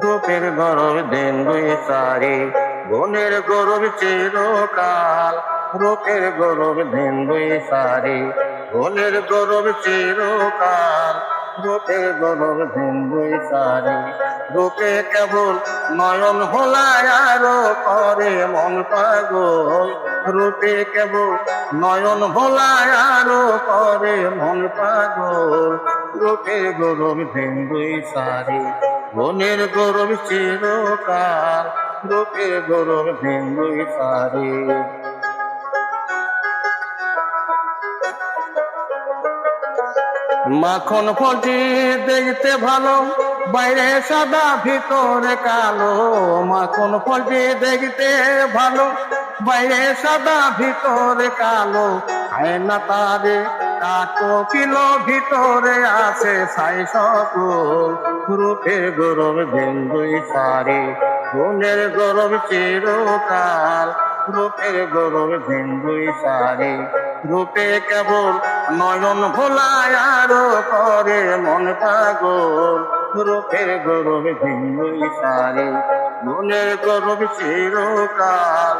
রূপের গরব দিন দুই সারি, গুণের গরব চিরকাল। রূপের গরব দিন দুই সারি, গুণের গরব চিরকাল। রূপের গরব দিন দুই সারি, রূপে কেবল নয়ন ভোলায় আরো করে মন পাগল। রূপে কেবল নয়ন ভোলায় আরো করে মন পাগল। রূপের গরব দিন দুই সারি, গুণের গরব চিরকাল। রূপের গরব দিন দুই সারি। মাখন ফলটি দেখতে ভালো, বাইরে সাদা ভিতরে কালো। মাখন ফলটি দেখতে ভালো, বাইরে সাদা ভিতরে কালো। খায় না তারে কাটো কিলো, ভিতরে আছে ছাই সকল। রূপের গরব দিন দুই সারি, গুণের গরব চিরকাল। রূপের গরব দিন দুই সারি, রূপে কেবল নয়ন ভোলায় আরো করে মন পাগল। রূপের গরব দিন দুই সারি, গুণের গরব চিরকাল।